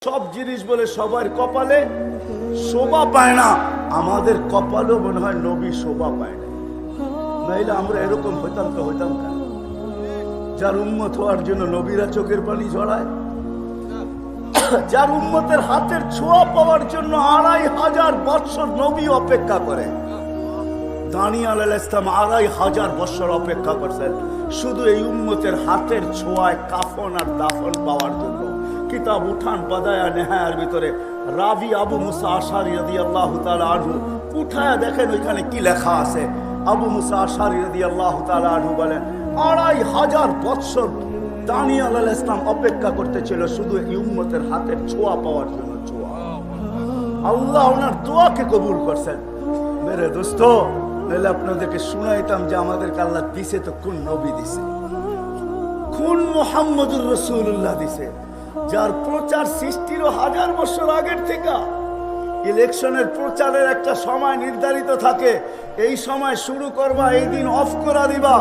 সব জিনিস বলে সবার কপালে শোভা পায় না, আমাদের কপালও মনে হয় নবী শোভা পায় না। নাইলে আমরা এরকম হইতাম তো হইতাম কেন? যার উম্মত হওয়ার জন্য নবীরা চোখের পানি ঝরায়, যার উম্মতের হাতের ছোঁয়া পাওয়ার জন্য ২৫০০ বছর নবী অপেক্ষা করে। দানিয়েল আলাইহিস সালাম ২৫০০ বছর অপেক্ষা করছেন শুধু এই উম্মতের হাতের ছোঁয়ায় কাফন আর দাফন পাওয়ার জন্য। কিতাব উঠান বাদায়া নেহায়ার ভিতরে রাবি আবু মুসা আশারি রাদিয়াল্লাহু তাআলা আনহু উঠায় দেখেন ওইখানে কি লেখা আছে। আবু মুসা আশারি রাদিয়াল্লাহু তাআলা আনহু বলেন ২৫০০ বছর দানিয়েল আলাইহিস সালাম অপেক্ষা করতেছিল শুধু এই উম্মতের হাতের ছোঁয়া পাওয়ার জন্য। ছোঁয়া আল্লাহ ওনার দোয়াকে কবুল করছেন। মেরে দোস্ত, নাহলে আপনাদেরকে শুনাইতাম যে আমাদেরকে আল্লাহ দিছে তো কোন নবী দিছে, কোন মুহাম্মদুর রাসূলুল্লাহ দিছে, যার প্রচার সৃষ্টির ১০০০ বছর আগের থেকে। ইলেকশনের প্রচারের একটা সময় নির্ধারিত থাকে, এই সময় শুরু করবা, এই দিন অফ করা দিবা।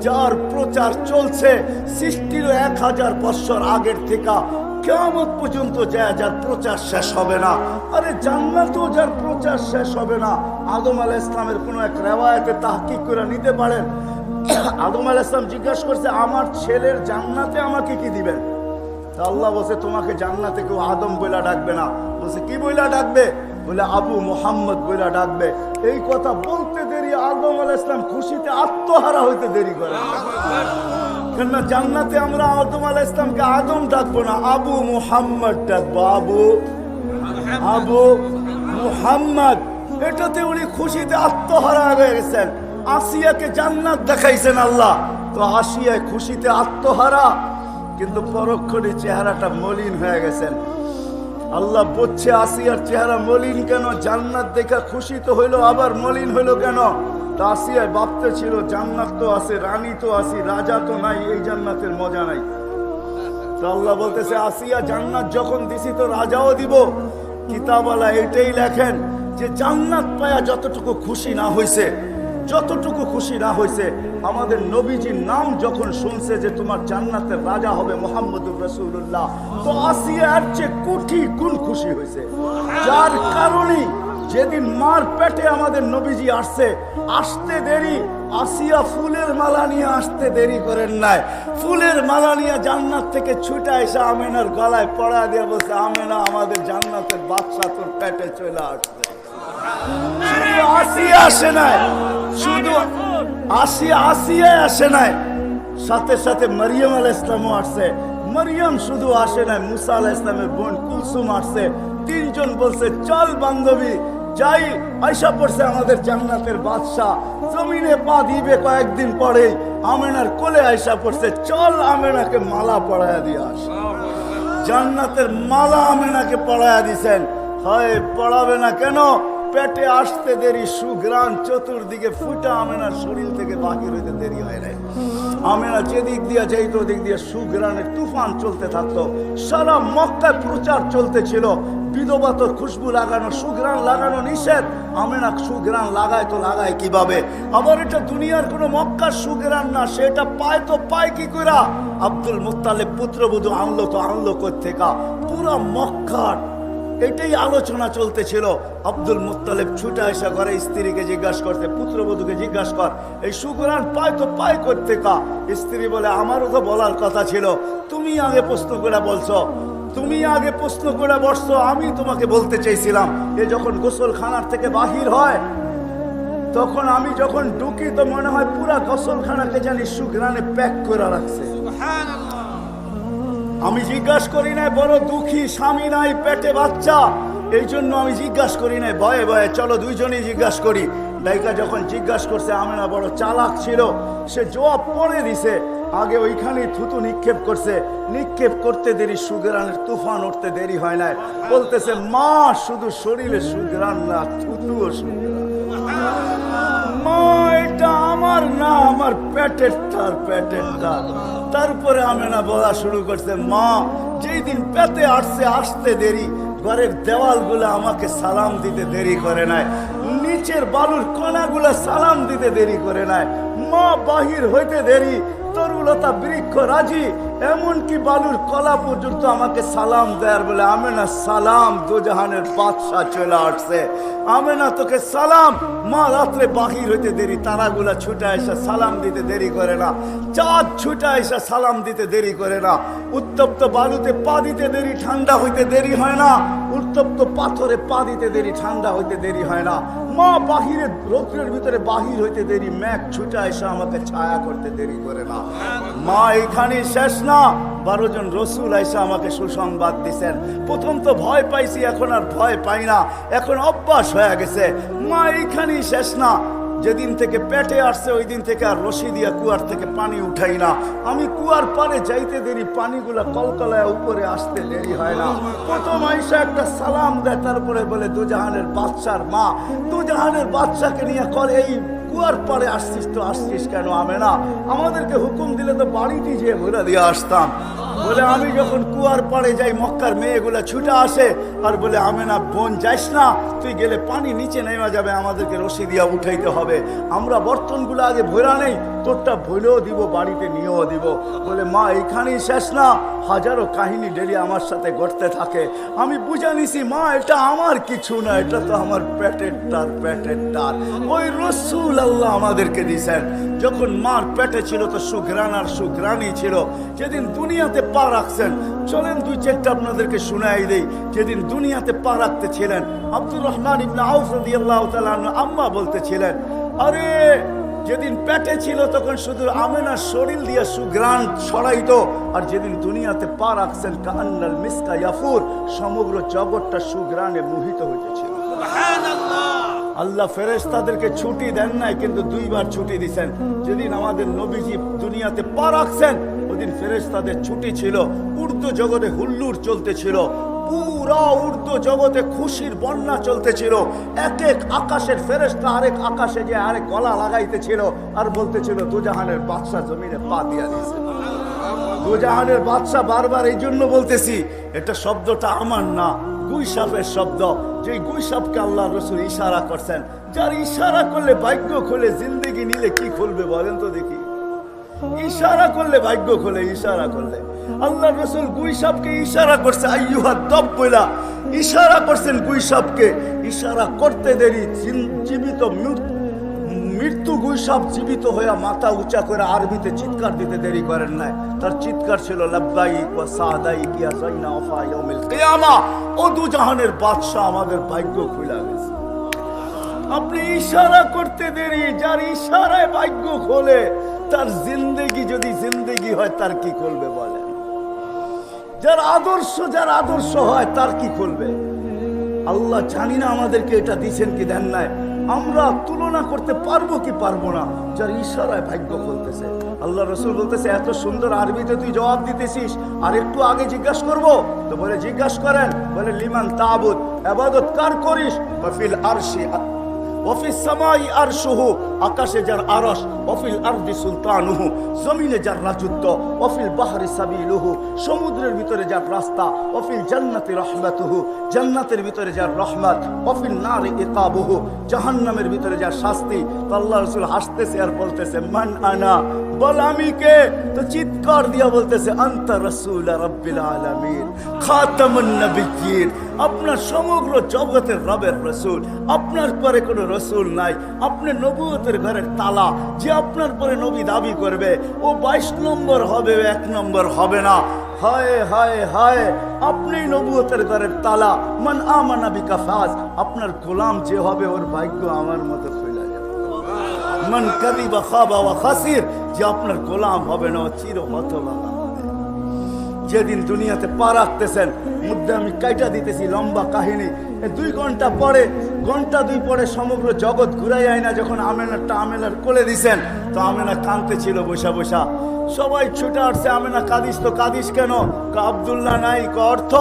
যার প্রচার চলছে সৃষ্টির ১০০০ বছর আগের থেকে কিয়ামত পর্যন্ত যায়, যার প্রচার শেষ হবে না। আরে জান্নাতেও যার প্রচার শেষ হবে না। আদম আলাইহিস সালামের কোন এক রিওয়ায়াতে তাহকিক করে নিতে পারেন। আদম আলাইহিস সালাম জিজ্ঞাসা করছে, আমার ছেলের জান্নাতে আমাকে কি দিবেন? আল্লাহ বলছে, তোমাকে জান্নাতে কেউ আদম বইলা ডাকবে না। বলছে, কি বইলা ডাকবে? বলে, আবু মুহাম্মদ বইলা ডাকবে। এই কথা বলতে দেরি আদম আলাইহিস সালাম খুশিতে আত্মহারা হইতে দেরি করে। কেন জান্নাতে আমরা আদম আলাইহিস সালামকে আদম ডাকবো না, আবু মুহাম্মদ ডাকবো। আবু মুহাম্মদ, এটাতে উনি খুশিতে আত্মহারা হয়ে গেছেন। আসিয়াকে জান্নাত দেখাইছেন আল্লাহ, তো আসিয়ায় খুশিতে আত্মহারা, কিন্তু পরক্ষণে চেহারাটা মলিন হয়ে গেছেন। আল্লাহ বলছে, আসিয়ার চেহারা মলিন কেন? জান্নাত দেখা খুশি তো হইলো, আবার মলিন হইলো কেন? তা আসিয়ায় ভাবতে ছিল জান্নাত তো আছে, রানী তো আছে, রাজা তো নাই, এই জান্নাতের মজা নাই। তো আল্লাহ বলতেছে, আসিয়া জান্নাত যখন দিছি তো রাজাও দিব। কিতাবওয়ালা এটাই লেখেন যে জান্নাত পায়া যতটুকু খুশি না হইছে, যতটুকু খুশি না হয়েছে, আমাদের নবীজির নাম যখন শুনছে যে তোমার জান্নাতের রাজা হবে মুহাম্মদুর রাসূলুল্লাহ, তো আসিয়া এর চেয়ে কোটি গুণ খুশি হয়েছে। যার কারণে যেদিন মার পেটে আমাদের নবীজি আসছে, আসতে দেরি, আসিয়া ফুলের মালা নিয়ে আসতে দেরি করেন নাই। ফুলের মালা নিয়ে জান্নাত থেকে ছুটে এসে আমেনার গলায় পড়া দিয়ে বলছে, আমেনা, আমাদের জান্নাতের বাদশা তোর পেটে চলে আসছে। শুধু আসিয়া আসে নাই, শুধু আসিয়া আসে নাই, সাথে সাথে মারিয়াম আলাইহিস সালামও আসছে। মারিয়াম শুধু আসে নাই, মুসা আলাইহিস সালামের বোন কুলসুম আসছে। তিনজন বলছে, চল বান্ধবী যাই। আয়সা পড়ছে আমাদের জান্নাতের বাদশা, জমিনে পা দিবে কয়েকদিন পরে আমেনার কোলে আয়সা পড়ছে, চল আমেনাকে মালা পরায়া দিয়ে আস। জান্নাতের মালা আমেনাকে পরায়া দিছেন। হয় পড়াবে না কেন? পেটে আসতে দেরি, সুঘ্রাণ চতুর্দিকে ফুটা আমেনার শরীর থেকে বাহির হইতে দেরি হয় নাই। আমেনা যেদিক দিয়ে যাইতো ওদিক দিয়ে সুঘ্রাণের তুফান চলতে থাকতো। সারা মক্কায় প্রচার চলতেছিল, বিধবা তোর খুশবু লাগানো, সুঘ্রাণ লাগানো নিষেধ। আমেনা সুঘ্রাণ লাগায় তো লাগায় কিভাবে? আবার এটা দুনিয়ার কোনো মক্কার সুঘ্রাণ না, সেটা পায় তো পায় কি করে? আব্দুল মুত্তালিব পুত্রবধূ আনলো তো আনলো কোত্থেকা? পুরা মক্কার এটাই আলোচনা চলতেছিল। আব্দুল মুত্তালিব ছুটে আসা ঘরে স্ত্রীকে জিজ্ঞাসা করতে, পুত্রবধূকে জিজ্ঞাসা কর, এই সুঘ্রাণ পায় তো পায় কোত্থেকা? স্ত্রী বলে, আমারও তো বলার কথা ছিল, তুমি আগে প্রশ্ন করে বলছো, তুমি আগে প্রশ্ন করে বসছো, আমি তোমাকে বলতে চাইছিলাম। এ যখন গোসলখানার থেকে বাহির হয়, তখন আমি যখন ঢুকি তো মনে হয় পুরা গোসলখানাকে জানি সুঘ্রাণে প্যাক করে রাখছে। আমি জিজ্ঞাসা করি নাই, বড় দুঃখী, স্বামী নাই, পেটে বাচ্চা, এই জন্য আমি জিজ্ঞাসা করি নাই, ভয়ে ভয়ে চলো দুইজনেই জিজ্ঞাসা করি। নায়িকা যখন জিজ্ঞাসা করছে, আমেনা বড় চালাক ছিল, সে জবাব পরে দিছে। আগে ওইখানেই থুতু নিক্ষেপ করছে, নিক্ষেপ করতে দেরি সুঘ্রাণের তুফান উঠতে দেরি হয় নাই। বলতেছে, মা, শুধু শরীরে সুঘ্রাণ না, থুতুও সুঘ্রাণ। মা, এটা আমার না, আমার পেটের তার, পেটের তার। তারপরে আমেনা বলা শুরু করছে, মা, যেই দিন পেতে আসছে আসতে দেরি, ঘরের দেওয়ালগুলো আমাকে সালাম দিতে দেরি করে নাই, নিচের বালুর কণাগুলো সালাম দিতে দেরি করে নাই। মা, বাহির হইতে দেরি, তরুলতা বৃক্ষ রাজি, এমনকি বালুর কলা পর্যন্ত আমাকে সালাম দেয়ার বলে, আমেনা সালাম, দোজাহানের বাদশা চলে আসছে, আমেনা তোকে সালাম। মা রাত্রে বাহির হইতে দেরি, তারাগুলা ছুটে এসে সালাম দিতে দেরি করে না, চাঁদ ছুটে এসে সালাম দিতে দেরি করে না, উত্তপ্ত বালুতে পা দিতে দেরি, ঠান্ডা হইতে দেরি হয় না, উত্তপ্ত পাথরে পা দিতে দেরি, ঠান্ডা হইতে দেরি হয় না। মা বাহিরে রৌদ্রের ভিতরে বাহির হইতে দেরি, মেঘ ছুটে এসে আমাকে ছায়া করতে দেরি করে না। মা এখানে শেষ না, 12 জন রসুল এসে আমাকে সুসংবাদ দিছেন। প্রথম তো ভয় পাইছি, এখন আর ভয় পাই না, এখন অভ্যাস হয়ে গেছে। মা এইখানেই শেষ না, যেদিন থেকে পেটে আসছে ওই দিন থেকে আর রশি দিয়া কুয়ার থেকে পানি উঠাই না। আমি কুয়ার পারে যাইতে দেরি, পানিগুলা কলকলায় উপরে আসতে দেরি হয় না। প্রথম আইসা একটা সালাম দেয়, তারপরে বলে দোজাহানের বাদশার মা, দোজাহানের বাদশাকে নিয়ে করে এই কুয়ার পারে আসছিস তো আসছিস কেন? আমেনা আমাদেরকে হুকুম দিলে তো বাড়িতে যেয়ে ঘুরে দিয়ে আসতাম। বলে আমি যখন কুয়ার পাড়ে যাই, মক্কার মেয়েগুলা ছুটে আসে আর বলে, আমেনা বোন যাইস না, তুই গেলে পানি নিচে নেমে যাবে, আমাদেরকে রশি দিয়া উঠাইতে হবে। আমরা বর্তনগুলো আগে ভরা নেই, তোরটা ভরেও দিব, বাড়িতে নিয়েও দিব। বলে মা এইখানেই শেষ না, হাজারো কাহিনী ডেলি আমার সাথে ঘটতে থাকে। আমি বুঝে নিছি মা এটা আমার কিছু না, এটা তো আমার পেটের টার, পেটের টার। ওই রসুল আল্লাহ আমাদেরকে দিয়েছেন। যখন মার পেটে ছিল তো সুঘ্রাণ আর সুঘ্রাণই ছিল। যেদিন দুনিয়াতে পা রাখছেন, চলেন 2-4টা আপনাদেরকে শুনাই দেই। যেদিন দুনিয়াতে পা রাখতে ছিলেন, আব্দুর রহমান ইবনে আউফ রাদিয়াল্লাহু তাআলা আম্মা বলতেছিলেন, আরে যেদিন পেটে ছিল তখন শুধু আমেনার শরীর দিয়ে সুঘ্রাণ ছড়াইতো, আর যেদিন দুনিয়াতে পা রাখছেন কান্নাল মিসকা ইয়াফুর, সমগ্র জগৎটা সুঘ্রাণে মোহিত হইতেছিল। আল্লাহ ফেরেশতাদেরকে ছুটি দেন নাই, কিন্তু 2বার ছুটি দিয়েছেন। যেদিন আমাদের নবীজি দুনিয়াতে পা রাখছেন ওদিন ফেরেশতাদের ছুটি ছিল। উর্দু জগতে হুল্লুর চলতেছিল, পুরা উর্দু জগতে খুশির বন্যা চলতেছিল। এক এক আকাশের ফেরেশতা আরেক আকাশে যে আরেক গলা লাগাইতেছিল আর বলতেছিল দোজাহানের বাদশা জমিনে পা দিয়া দিয়েছে। দোজাহানের বাদশা বারবার এই জন্য বলতেছি, এটা শব্দটা আমার না, গুইসাপের শব্দ। যে গুইসাপকে আল্লাহ রসুল ইশারা করছেন, যার ইশারা করলে ভাগ্য খোলে, জিন্দেগি নিলে কি খুলবে বলেন তো দেখি? ইশারা করলে ভাগ্য খোলে, ইশারা করলে। আল্লাহ রসুল গুইসাপকে ইশারা করছে, আইয়ুহা দব বইলা ইশারা করছেন গুইসাপকে। ইশারা করতে দেরি, জীবিত মৃত্যু গুইসাপ জীবিত হয়ে মাথা উঁচা করে আরবিতে চিৎকার দিতে দেরি করেন নাই। তার চিৎকার ছিল লাব্বাইক ওয়া সাদাইক ইয়া যাইনা ওয়া ইয়াউমিল কিয়ামা। ও দুজাহানের বাদশা, আমাদের ভাগ্য খুলে গেছে। আপনি ইশারা করতে দেরি, যার ইশারায় ভাগ্য খোলে, তার জিন্দেগি যদি জিন্দেগি হয় তার কি করবে বলেন? যার আদর্শ হয় তার কি করবে? আল্লাহ জানি না আমাদেরকে এটা দিচ্ছেন কি দেন নাই, আমরা তুলনা করতে পারবো কি পারবো না। যার ইশারায় ভাগ্য খুলতেছে। আল্লাহ রসুল বলতেছে, এত সুন্দর আরবিতে তুই জবাব দিতেছিস, আর একটু আগে জিজ্ঞাসা করবো তো? বলে জিজ্ঞাসা করেন। বলে লিমান তাবুদ, ইবাদত কার করিস? ওয়াফিল আরশি ওয়াফিস সামাই আরশুহু, আকাশে যার আরশ, ওয়াফিল আরদি সুলতানুহু, জমিনে যার রাজত্ব, ওয়াফিল বাহরি সাবিলুহু, সমুদ্রের ভিতরে যার রাস্তা, ওয়াফিল জান্নাতি রাহমাতুহু, জান্নাতের ভিতরে যার রহমত, ওয়াফিল নারি ইকাবুহু, জাহান্নামের ভিতরে যার শাস্তি। তো আল্লাহ রাসূল হাসতেছে আর বলতেছে, মান আনা, বল আমি কে? তো চিৎকার দিয়া বলতেছে, আনতা রাসূল রাব্বিল আলামিন খাতামুন নবিয়্যিন, আপনার সমগ্র জগতের রবের রাসূল, আপনার পরে কোনো রাসূল নাই। আপনি নবুয়তের ঘরের তালা, যে আপনার পরে নবী দাবি করবে ও 22 নম্বর হবে, 1 নম্বর হবে না। হায় হায় হায়, আপনি নবুয়তের ঘরের তালা। মান আমানা বিকা ফাজ, আপনার গোলাম যে হবে ওর ভাগ্য আমার মতো খুলে যাবে। মান কাযিবা খাবা ওয়া খাসির, যে আপনার গোলাম হবে না ও চির হতভাগা। যেদিন দুনিয়াতে পা রাখতেছেন, মধ্যে আমি কাইটা দিতেছি লম্বা কাহিনী। 2 ঘন্টা পরে, ঘন্টা 2 পরে সমগ্র জগৎ ঘুরাই যায় না। যখন আমেনার কোলে দিছেন, তো আমেনা কাঁদতে ছিল বসা বসা। সবাই ছুটে আসছে, আমেনা কাঁদিস তো, কাঁদিস কেন? আব্দুল্লাহ নাই। অর্থ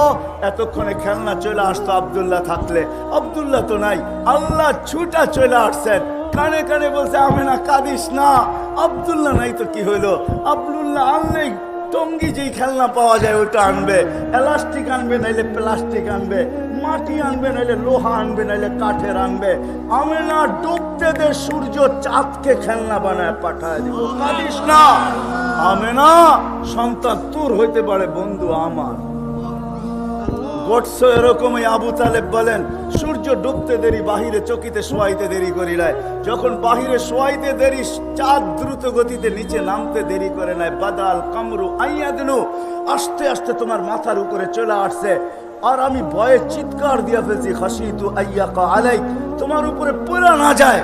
এতক্ষণে খেলনা চলে আসতো আব্দুল্লাহ থাকলে, আব্দুল্লাহ তো নাই। আল্লাহ ছুটা চলে আসছেন, কানে কানে বলছে, আমেনা কাঁদিস না, আব্দুল্লাহ নাই তো কি হইলো? আব্দুল্লাহ আনলেই টঙ্গি যেই খেলনা পাওয়া যায় ওটা আনবে, এলাস্টিক আনবে নাইলে প্লাস্টিক আনবে, মাটি আনবে নাইলে লোহা আনবে নাইলে কাঠের আনবে। আমি না ডুবতে দে সূর্য চাঁদকে খেলনা বানায় পাঠায় দিব, কাঁদিস না। আমি না সন্তান তোর হইতে পারে বন্ধু আমার। গটস এরকমই আবু তালেব বলেন, সূর্য ডুবতে দেরি বাহিরে চকিতে শোয়াইতে দেরি করিলায়। যখন বাহিরে শোয়াইতে দেরি, চাঁদ দ্রুত গতিতে নিচে নামতে দেরি করে নাই। বাদাল কামরু আইয়াদনু, আস্তে আস্তে তোমার মাথার উপরে চলে আসছে। আর আমি ভয়ে চিৎকার দিয়া ফেলছি, খাসিতু আইয়াকা আলাইক, তোমার উপরে পড়া না যায়,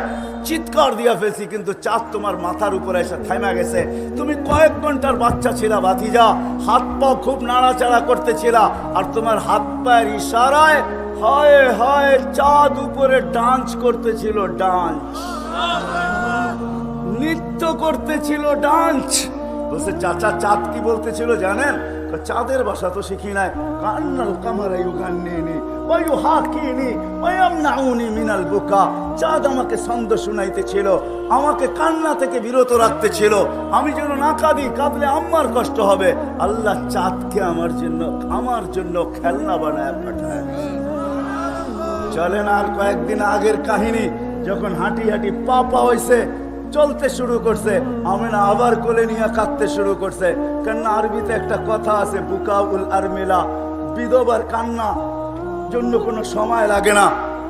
চিৎকার দিয়া ফেলছি। কিন্তু চাঁদ তোমার মাথার উপরে এসে থেমে গেছে। তুমি কয়েক ঘন্টার বাচ্চা ছিলা ভাতিজা, হাত পা খুব নাড়াচাড়া করতেছিলা, আর তোমার হাত পায়ের ইশারায় হায় হায় চাঁদ উপরে ডান্স করতেছিল, ডান্স, নৃত্য করতেছিল, ডান্স। বলছে চাচা চাঁদ কি বলতেছিল জানেন? চাঁদের ভাষা তো শিখি নাই। কান্নাল কামারা ইউগান্নিনি ওয়া ইউহাকিনি ওয়া ইয়ামনাউনি মিনাল বুকা। চাঁদ আমাকে ছন্দ শুনাইতেছিল, আমাকে কান্না থেকে বিরত রাখতেছিল, আমি যেন না কাঁদি, কাঁদলে আমার কষ্ট হবে। আল্লাহ চাঁদকে আমার জন্য খেলনা বানায় পাঠায়। চলেন আর কয়েকদিন আগের কাহিনী, যখন হাঁটি হাঁটি পা হয়েছে, চলতে শুরু করছে, আমিনা আবার কোলে নিয়ে কাঁদতে শুরু করছে। কেননা আরবিতে একটা কথা আছে, বুকাউল আরমিলা, বিধবার কান্না জন্য কোনো সময় লাগে না,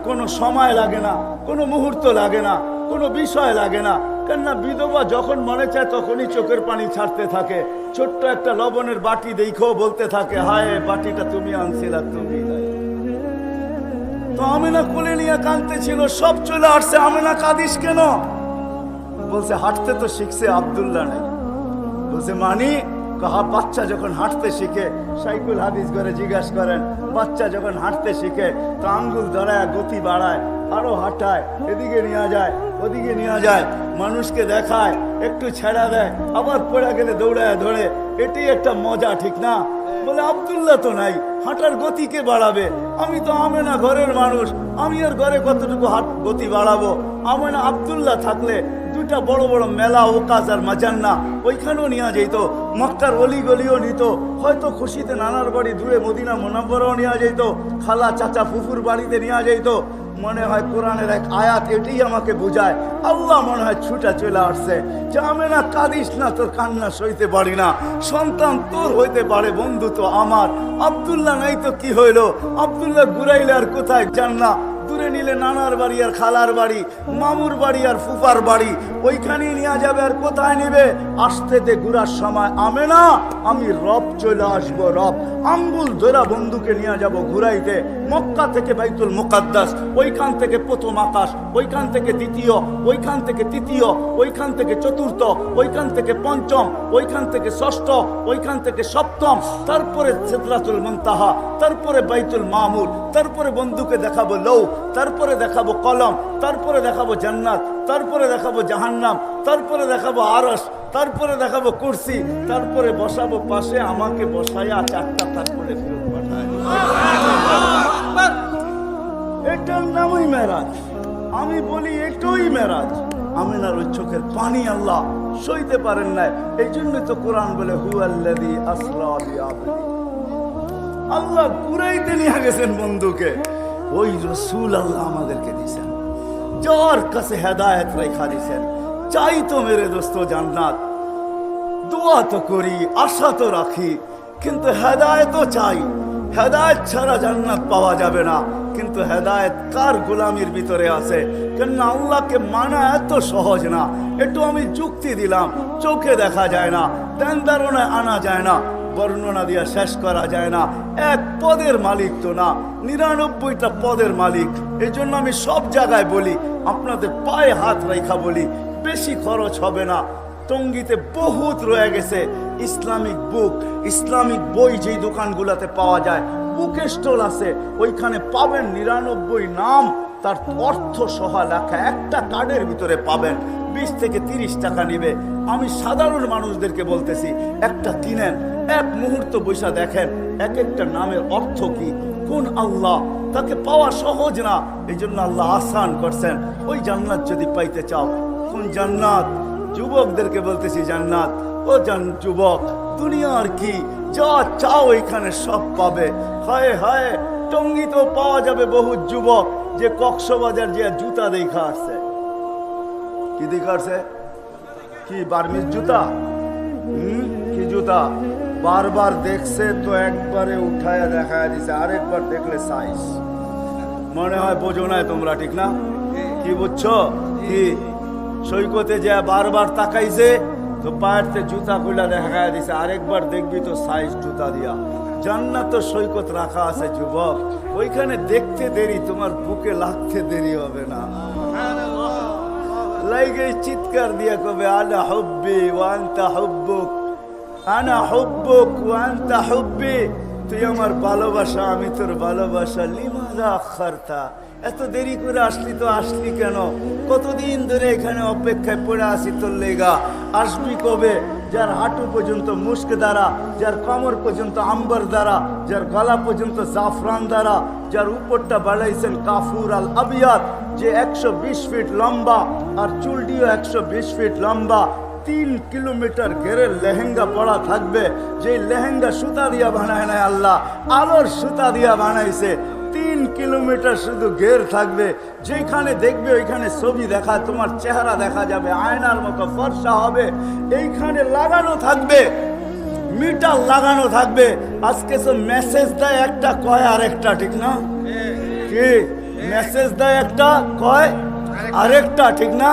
কোনো সময় লাগে না, কোনো মুহূর্ত লাগে না, কোনো বিষয় লাগে না। কেননা বিধবা যখন মনে চায় তখনই চোখের পানি ছাড়তে থাকে। ছোট্ট একটা লবণের বাটি দেখেও বলতে থাকে, হায় বাটিটা তুমি আনছিলা, তুমি নাই। তো আমিনা কোলে নিয়ে কাঁদতেছিল, সব চলে আসছে। আমিনা কাঁদিস কেন? বলছে হাঁটতে তো শিখছে, আব্দুল্লাহ নাই। বলছে মানি কাহা, বাচ্চা যখন হাঁটতে শিখে, সাইকুল হাদিস করে জিজ্ঞাসা করেন, বাচ্চা যখন হাঁটতে শিখে তো আঙ্গুল ধরায় গতি বাড়ায়, আরো হাঁটায়, এদিকে নিয়ে যায় ওদিকে নিয়ে যায়, মানুষকে দেখায়, একটু ছেড়া দেয়, আবার পড়ে গেলে দৌড়ায় ধরে, এটাই একটা মজা, ঠিক না? বলে আব্দুল্লাহ তো নাই, হাঁটার গতিকে বাড়াবে। আমি তো আমেনা ঘরের মানুষ, আমি আর ঘরে কতটুকু গতি বাড়াবো? আমেনা আব্দুল্লাহ থাকলে দুটা বড় বড় মেলা, ওকাজ আর মাজান্না, ওইখানেও নিয়ে যেত, মক্কার অলি গলিও নিত, হয়তো খুশিতে নানার বাড়ি দূরে মদিনা মুনাব্বরাও নিয়ে যেত, খালা চাচা ফুফুর বাড়িতে নিয়ে যেত। মনে হয় কোরআনের এক আয়াত এটাই আমাকে বুঝায়, আল্লাহ মনে হয় ছুটা চলে আসছে যে আমেনা কাঁদিস না, তোর কান্না সইতে পারি না, সন্তান তোর হইতে পারে, বন্ধু তো আমার। আব্দুল্লাহ নাই তো কি হইলো? আব্দুল্লাহ ঘুরাইলে আর কোথায় যান না, দূরে নিলে নানার বাড়ি আর খালার বাড়ি, মামুর বাড়ি আর ফুফার বাড়ি, ওইখানেই নিয়ে যাবে, আর কোথায় নিবে? আসতে দে ঘুরার সময় আমেনা, আমি রব চলে আসবো, রব আঙ্গুল ধরা বন্ধুকে নিয়ে যাব ঘুরাইতে। মক্কা থেকে বাইতুল মুকাদ্দাস, ওইখান থেকে প্রথম আকাশ, ওইখান থেকে দ্বিতীয়, ওইখান থেকে তৃতীয়, ওইখান থেকে চতুর্থ, ওইখান থেকে পঞ্চম, ওইখান থেকে ষষ্ঠ, ওইখান থেকে সপ্তম, তারপরে সিদরাতুল মুনতাহা, তারপরে বাইতুল মামুর, তারপরে বন্ধুকে দেখাবো লৌ, তারপরে দেখাবো কলম, তারপরে দেখাবো জান্নাত, তারপরে দেখাবো জাহান্নাম, তারপরে দেখাবো আরশ, তারপরে দেখাবো কুরসি, তারপরে বসাবো পাশে আমাকে বসায়া চারটা, তারপরে ফেরত পাঠায়। এটার নামই মেরাজ। আমি বলি এটাই মেরাজ। আমিনার ওই চোখের পানি আল্লাহ সইতে পারেন নাই। এই জন্যই তো কোরআন বলে হুয়াল্লাযী আসরা বিআবদি, আল্লাহ কুরাইতে নিয়ে গেছেন বন্ধুকে। ওই রসুল আল্লাহ আমাদেরকে দিয়েছেন, যার কাছে হেদায়েত রেখা দিয়েছেন। চাই তো মেরে দোস্ত জান্নাত, দোয়া তো করি, আশা তো রাখি, কিন্তু হেদায়েতও চাই। হেদায়েত ছাড়া জান্নাত পাওয়া যাবে না। কিন্তু হেদায়েত কার গোলামির ভিতরে আছে? কেন আল্লাহকে মানা এত সহজ না। একটু আমি যুক্তি দিলাম, চোখে দেখা যায় না, ধ্যান ধারণায় আনা যায় না, বর্ণনা দিয়া শেষ করা যায় না। এক পদের মালিক তো না, 99টা পদের মালিক। এই জন্য আমি সব জায়গায় বলি, আপনাদের পায়ে হাত রেখা বলি, বেশি খরচ হবে না। টঙ্গীতে বহুত রয়ে গেছে ইসলামিক বুক, ইসলামিক বই যেই দোকানগুলোতে পাওয়া যায়, বুক স্টল আছে, ওইখানে পাবেন 99 নাম, তার অর্থ সহ লেখা, একটা কার্ডের ভিতরে পাবেন। 20 থেকে 30 টাকা নিবে। আমি সাধারণ মানুষদেরকে বলতেছি, একটা কিনেন, এক মুহূর্ত বৈশা দেখেন এক একটা নামের অর্থ কি, কোন আল্লাহ, তাকে পাওয়া সহজ না। এই জন্য আল্লাহ আসান করছেন। ওই জান্নাত যদি পাইতে চাও, কোন জান্নাত? যুবকদেরকে বলতেছি জান্নাত। ও যুবক, দুনিয়ার কি, যা চাও এখানে সব পাবে। হায় হায়, টঙ্গী তো পাওয়া যাবে বহু যুবক যে কক্সবাজার যে জুতা দেখা আসছে। কি দেখা আসছে? কি বার্মিজ জুতা? কি জুতা? বারবার দেখছে তো একবারে উঠায় দেখায় দিছে, আরেকবার দেখলে সাইজ। মনে হয় বোঝো নাই তোমরা, ঠিক না? কি বুঝছো? কি সৈকতে যে বারবার তাকাইছে তো পায়েরতে জুতা খুলে দেখায় দিছে, আরেকবার দেখবি তো সাইজ জুতা দিয়া। জান্নাত তো সৈকত রাখা আছে যুবক, ওইখানে দেখতে দেরি, তোমার বুকে লাগতে দেরি হবে না। লাইগে চিৎকার দিয়ে কবে আনা হুব্বি ওয়া আনতা হুব্বুক, আনা হুব্বুক ওয়া আনতা হুব্বি, তুই আমার ভালোবাসা আমি তোর ভালোবাসা। লিমাযা আখারতা, এত দেরি করে আসলি তো আসলি কেন? কতদিন ধরে এখানে অপেক্ষায় পড়ে আসি তোর লেগা, আসবি কবে? যার হাঁটু পর্যন্ত মুস্ক দ্বারা, যার কোমর পর্যন্ত আম্বর দ্বারা, যার গলা পর্যন্ত জাফরান দ্বারা, যার উপরটা বাড়াইছেন কাফুর আল আবিয়াদ, যে 120 ফিট লম্বা আর চুলটিও 120 ফিট লম্বা, 3 কিলোমিটার ঘেরের লেহেঙ্গা পরা থাকবে, যে লেহেঙ্গা সুতা দিয়া বানায় নাই আল্লাহ, আলোর সুতা দিয়া বানাইছে। 3 কিলোমিটার শুধু ঘের থাকবে, যেখানে দেখবে ওইখানে ছবি দেখা, তোমার চেহারা দেখা যাবে, আয়নার মতো ফর্সা হবে। এইখানে লাগানো থাকবে, মিটার লাগানো থাকবে। আজকে তো মেসেজ দেয় একটা, কয় আরেকটা, ঠিক না? কি মেসেজ দেয় একটা, কয় আরেকটা, ঠিক না?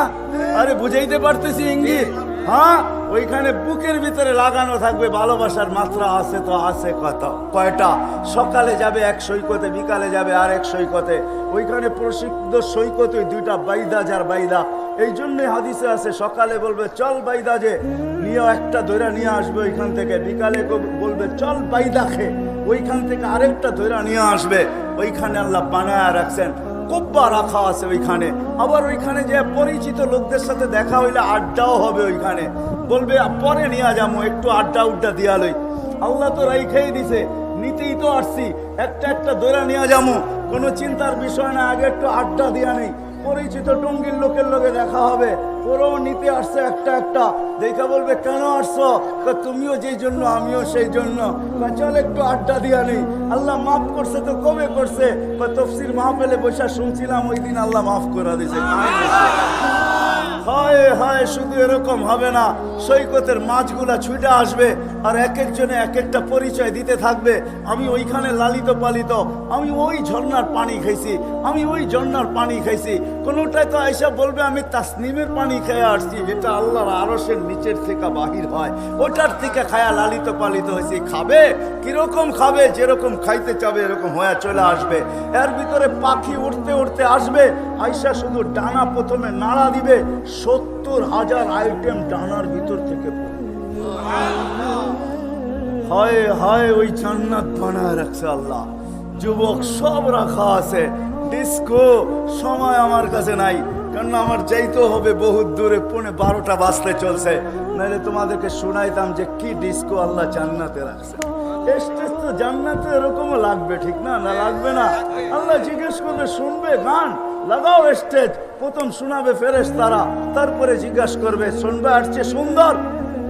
আরে বুঝাইতে পারতেছি ইঙ্গিত? হ্যাঁ, ওইখানে বুকের ভিতরে লাগানো থাকবে ভালোবাসার মাত্রা। আছে তো আছে কত, কয়টা? সকালে যাবে এক সৈকতে, বিকালে যাবে আর এক সৈকতে। ওইখানে প্রসিদ্ধ সৈকত ওই দুইটা, বাইদা যার বাইদা। এই জন্যে হাদিসে আছে, সকালে বলবে চল বাইদা যে নিয়ে একটা ধৈরা নিয়ে আসবে ওইখান থেকে, বিকালে বলবে চল বাইদা খে, ওইখান থেকে আরেকটা ধৈরা নিয়ে আসবে। ওইখানে আল্লাহ বানায় রাখছেন, কোব্বা রাখা আছে ওইখানে। আবার ওইখানে যে পরিচিত লোকদের সাথে দেখা হইলে আড্ডাও হবে ওইখানে, বলবে পরে নিয়ে যাবো, একটু আড্ডা উড্ডা দিয়া লই। আল্লাহ তো রাইখাই দিছে, নিতেই তো আসছি, একটা একটা দৈরা নিয়ে যাবো, কোনো চিন্তার বিষয় না। আগে একটু আড্ডা দিয়া নেই, পরিচিত টঙ্গীর লোকের লোকে দেখা হবে, ওরাও নিতে আসছে একটা একটা। দেখা বলবে কেন আসছো? তুমিও যেই জন্য আমিও সেই জন্য। চল একটু আড্ডা দিয়া নেই। আল্লাহ মাফ করছে তো কবে করছে? তফসির মাহফিলে বসে শুনছিলাম, ওই দিন আল্লাহ মাফ করে দিছে। হায় হায়, শুধু এরকম হবে না, সৈকতের মাছগুলা ছুটে আসবে আর এক একজনে এক একটা পরিচয় দিতে থাকবে। আমি ওইখানে লালিত পালিত, আমি ওই ঝর্ণার পানি খাইছি, আমি ওই ঝর্ণার পানি খাইছি। কোনোটাই তো আইসা বলবে আমি তাসনিমের পানি খেয়ে আসছি, যেটা আল্লাহর আরশের নিচের থেকে বাহির হয়, ওটার থেকে খায়া লালিত পালিত হয়েছি। খাবে কিরকম খাবে? যেরকম খাইতে চাবে এরকম হয়ে চলে আসবে। এর ভিতরে পাখি উঠতে উঠতে আসবে, আইসা শুধু ডানা প্রথমে নাড়া দিবে, 70,000 আইটেম ডানার ভিতর থেকে পড়বে। হায় হায়, ওই জান্নাত বানায় রাখছে আল্লাহ। যুবক সব রাখা আছে। ডিস্কো সময় আমার কাছে নাই, কারণ আমার যাইতে হবে বহুত দূরে, 12টা বাজতে চলছে, নাহলে তোমাদেরকে শোনাইতাম যে কি ডিস্কো আল্লাহ জান্নাতে রাখছে। স্টেজ তো জান্নাতে এরকমও লাগবে, ঠিক না? না লাগবে না? আল্লাহ জিজ্ঞেস করবে, শুনবে গান লাগাও স্টেজ, প্রথম শোনাবে ফেরেশতারা, তারপরে জিজ্ঞাসা করবে শুনবে আর চেয়ে সুন্দর।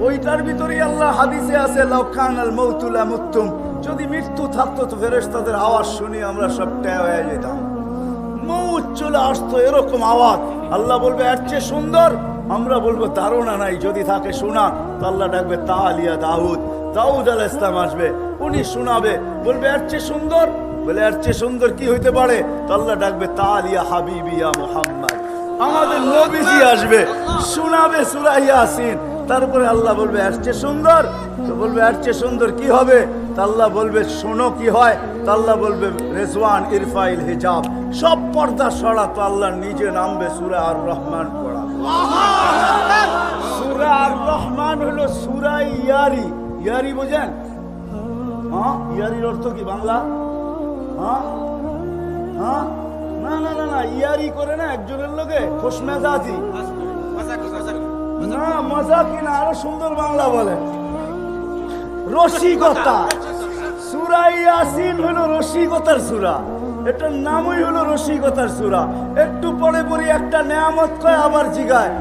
ওইটার ভিতরেই আল্লাহ হাদিসে আছে, লাউ কানাল মাউতু লামুতুম, যদি মৃত্যু থাকতো তো ফেরেশতাদের আওয়াজ শুনি আমরা সব ট্যা হয়ে যেতাম। মৌত চলে আসতো, এরকম আওয়াজ। আল্লাহ বলবে এর চেয়ে সুন্দর, আমরা বলবো ধারণা নাই, যদি থাকে শোনা। তো আল্লাহ ডাকবে তালিয়া দাউদ, দাউদ আলাইহিস সালাম আসবে, উনি শোনাবে, বলবে এর চেয়ে সুন্দর। বলে এর চেয়ে সুন্দর কি হইতে পারে? তো আল্লাহ ডাকবে তালিয়া হাবিবিয়া মুহাম্মদ, আমাদের নবীজি আসবে, শোনাবে সূরা ইয়াসিন। তারপরে আল্লাহ বলবে এর চেয়ে সুন্দর, তো বলবে এর চেয়ে সুন্দর কি হবে? তা আল্লাহ বলবে শোনো কি হয়। তা আল্লাহ বলবে রেজওয়ান ইরফাইল হিজাব, সব পর্দা সরা। তো আল্লাহ নিজে নামবে সূরা আর রহমান পড়া। সূরা আর রহমান হলো সূরা ইয়ারি। ইয়ারি বুঝেন? হ্যাঁ, ইয়ারির অর্থ কি বাংলা? হ্যাঁ হ্যাঁ, না না না না, ইয়ারি করে না একজনের লোকে, খোশমেজাজি না, মজা কিনা, আরো সুন্দর বাংলা বলে রসিকতা। সূরা ইয়াসিন হলো রসিকতার সূরা, এটার নামই হলো রসিকতার সূরা। একটু পরে পরে একটা নেয়ামত কয়, আবার জিগায়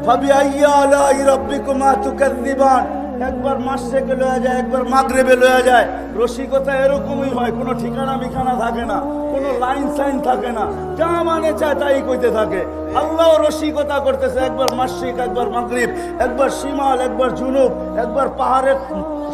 ফাবিআইয়ি আলাই রাব্বিকুমা তুকাযযিবান, একবার মাসরেকে লয়া যায়, একবার মাগরিবে লয়া যায়। রসিকতা এরকমই হয়, কোনো ঠিকানা মিখানা থাকে না, কোনো লাইন সাইন থাকে না, যা মানে চায় তাই কইতে থাকে। আল্লাহ রসিকতা করতেছে, একবার মাসরিক, একবার মাগরিব, একবার শিমাল, একবার জুনুব, একবার পাহাড়ের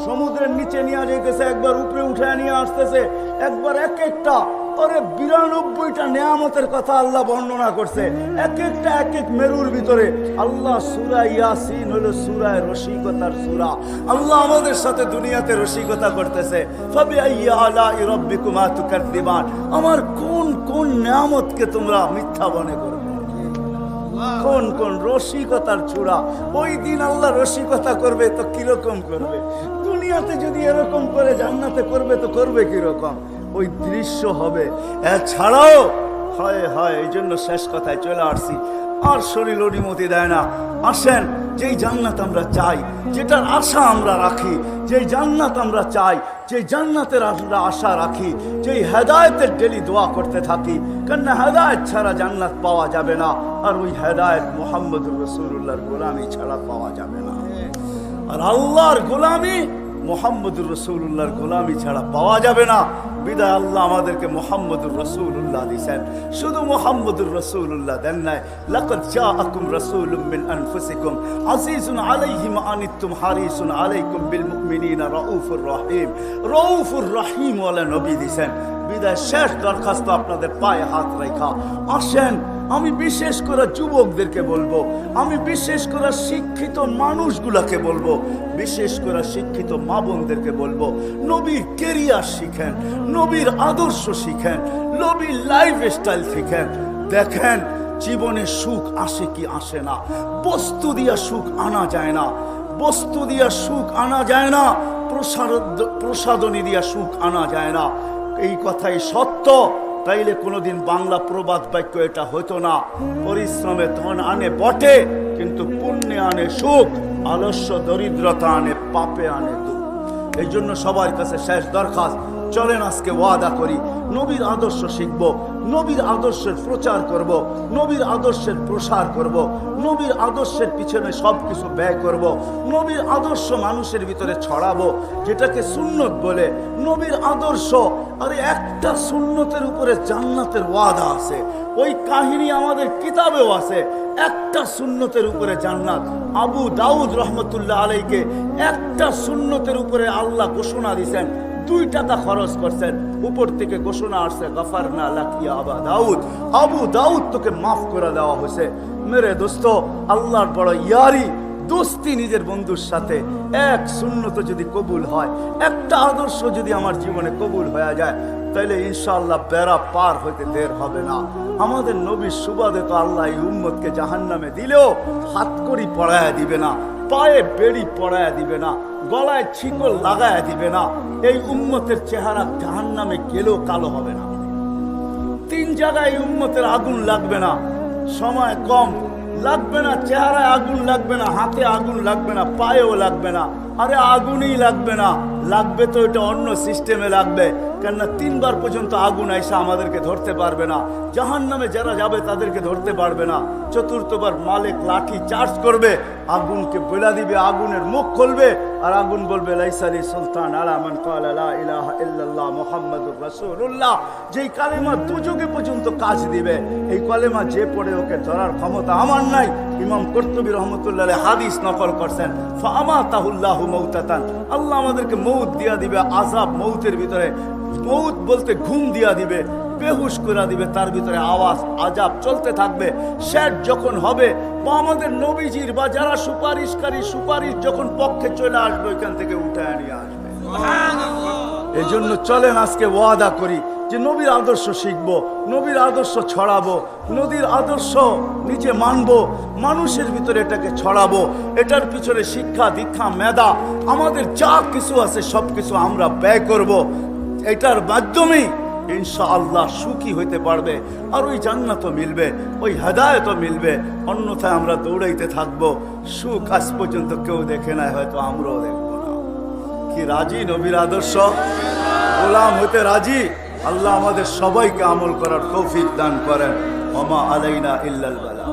সমুদ্রের নিচে নিয়ে যাইতেছে, একবার উপরে উঠে নিয়ে আসতেছে, একবার এক একটা। পরে 92টা নিয়ামতের কথা আল্লাহ বর্ণনা করছে, এক একটা এক এক মেরুর ভিতরে। আল্লাহ সূরা ইয়াসিন হলো সূরা রসিকতার সূরা। আল্লাহ আমাদের সাথে দুনিয়াতে রসিকতা করতেছে। ফাবিআইয়ি আলাই রাব্বিকুমা তুকাযযিবান, আমার কোন কোন নিয়ামতকে তোমরা মিথ্যা মনে করবে, কোন কোন রসিকতার চূড়া। ওই দিন আল্লাহ রসিকতা করবে তো কিরকম করবে? দুনিয়াতে যদি এরকম করে জান্নাতে করবে তো করবে কিরকম? ওই দৃশ্য হবে। এছাড়াও হয় হয়, এই জন্য শেষ কথায় চলে আসছি, আর শরীর অনুমতি দেয় না। আসেন, যেই জান্নাত আমরা চাই, যেটার আশা আমরা রাখি, যেই জান্নাত আমরা চাই, যেই জান্নাতের আমরা আশা রাখি, যেই হেদায়েতের ডেলি দোয়া করতে থাকি, কেননা হেদায়েত ছাড়া জান্নাত পাওয়া যাবে না। আর ওই হেদায়েত মুহাম্মদুর রাসূলুল্লাহর গোলামি ছাড়া পাওয়া যাবে না। আর আল্লাহর গোলামি মুহাম্মদুর রাসূলুল্লাহর গোলামি ছাড়া পাওয়া যাবে না। বিদায় আল্লাহ আমাদেরকে মুহাম্মদুর রাসূলুল্লাহ দিয়েছেন, শুধু মুহাম্মদুর রাসূলুল্লাহ দেন নাই। লাকাদ জাআকুম রাসূলুম মিন আনফুসিকুম আজিজুন আলাইহি মা আনিতুম হারিসুন আলাইকুম বিল মুমিনিনা রাউফুর রহিম। রাউফুর রহিম ওয়ালা নবী দিয়েছেন। বিদায় শেষ দরখাস্ত আপনাদের পায়ে হাত রাখা, আসেন, আমি বিশেষ করে যুবকদেরকে বলবো, আমি বিশেষ করে শিক্ষিত মানুষগুলাকে বলবো, বিশেষ করে শিক্ষিত মা বোনদেরকে বলবো, নবীর কেরিয়ার শিখেন, নবীর আদর্শ শিখেন, নবীর লাইফ স্টাইল শিখেন। দেখেন জীবনে সুখ আসে কি আসে না, বস্তু দিয়া সুখ আনা যায় না, বস্তু দিয়া সুখ আনা যায় না, প্রসাদনী দিয়া সুখ আনা যায় না। এই কথাই সত্য, তাইলে কোনোদিন বাংলা প্রবাদ বাক্য এটা হতো না। পরিশ্রমে ধন আনে বটে, কিন্তু পুণ্যে আনে সুখ, আলস্য দরিদ্রতা আনে পাপে আনে দুঃখ। এই জন্য সবার কাছে শেষ দরখাস্ত, চলেন আজকে ওয়াদা করি, নবীর আদর্শ শিখব, নবীর আদর্শের প্রচার করব, নবীর আদর্শের প্রসার করব, নবীর আদর্শের পিছনে সব কিছু ব্যয় করব, নবীর আদর্শ মানুষের ভিতরে ছড়াবো, যেটাকে সুন্নত বলে। নবীর আদর্শ, আরে একটা সুন্নতের উপরে জান্নাতের ওয়াদা আছে, ওই কাহিনী আমাদের কিতাবেও আছে। একটা সুন্নতের উপরে জান্নাত। আবু দাউদ রহমতুল্লাহ আলাইকে একটা সুন্নতের উপরে আল্লাহ ঘোষণা দিয়েছেন, 2 টাকা খরচ করছেন, উপর থেকে ঘোষণা আসছে, গফারনা লাক ইয়া আবা দাউদ, আবু দাউদ তোকে মাফ করে দেওয়া হয়েছে। মেরে দোস্ত, আল্লাহর বড় ইয়ারি, দোস্তি নিজের বন্ধুর সাথে। এক সুন্নত যদি কবুল হয়, একটা আদর্শ যদি আমার জীবনে কবুল হয়ে যায়, তাইলে ইনশাআল্লাহ বেড়া পার হইতে দের হবে না। আমাদের নবীর সুবাদে তো আল্লাহ এই উম্মতকে জাহান্নামে দিলেও হাতকড়ি পড়ায়া দিবে না, পায়ে বেড়ি পড়ায়া দিবে না, গলায় ছিকল লাগায়া দিবে না। এই উম্মতের চেহারা জাহান্নামে গেলেও কালো হবে না। 3 জায়গায় উম্মতের আগুন লাগবে না, সময় কম লাগবে না, চেহারায় আগুন লাগবে না, হাতে আগুন লাগবে না, পায়েও লাগবে না। আরে আগুনই লাগবে না, লাগবে তো এটা অন্য সিস্টেমে লাগবে। কেননা 3 বার পর্যন্ত আগুন আইসা আমাদেরকে ধরতে পারবে না, জাহান্নামে যারা যাবে তাদেরকে ধরতে পারবে না। 4র্থবার মালিক লাঠি চার্জ করবে, আগুনকে বলে দিবে, আগুনের মুখ খুলবে, আর আগুন বলবে লাইসালি সুলতান আলা মান ক্বালা লা ইলাহা ইল্লাল্লাহ মুহাম্মাদুর রাসূলুল্লাহ। যেই কালেমা দুযুগে পর্যন্ত কাজ দিবে, এই কালেমা যে পড়ে ওকে ধরার ক্ষমতা আমার নাই। ইমাম কুরতুবী রহমতুল্লাহ আলাইহি হাদিস নকল করছেন, ফাআমাতাহুল্লাহু মাউতাতান, আল্লাহ আমাদেরকে মউত দিয়া দিবে, আযাব মউতের ভিতরে। মউত বলতে ঘুম দিয়া দিবে, বেহুশ করে দিবে, তার ভিতরে আওয়াজ আযাব চলতে থাকবে। শেষ যখন হবে, বা আমাদের নবীজির বা যারা সুপারিশকারী সুপারিশ যখন পক্ষে চলে আসবে, ওইখান থেকে উঠে নিয়ে আসবে। এই জন্য চলেন আজকে ওয়াদা করি যে নবীর আদর্শ শিখবো, নবীর আদর্শ ছড়াবো, নবীর আদর্শ নিজে মানবো, মানুষের ভিতরে এটাকে ছড়াবো। এটার পিছনে শিক্ষা দীক্ষা মেধা আমাদের যা কিছু আছে সব কিছু আমরা ব্যয় করব। এটার মাধ্যমেই ইনশাআল্লাহ সুখী হইতে পারবে, আর ওই জান্নাতও মিলবে, ওই হেদায়েতও মিলবে। অন্যথায় আমরা দৌড়াইতে থাকবো, সুখ আজ পর্যন্ত কেউ দেখে নাই, হয়তো আমরাও দেখবো না। কি রাজি নবীর আদর্শ, গোলাম হতে রাজি। আল্লাহ আমাদের সবাইকে আমল করার তৌফিক দান করেন। ওমা আলাইনা ইল্লাল বালাগ।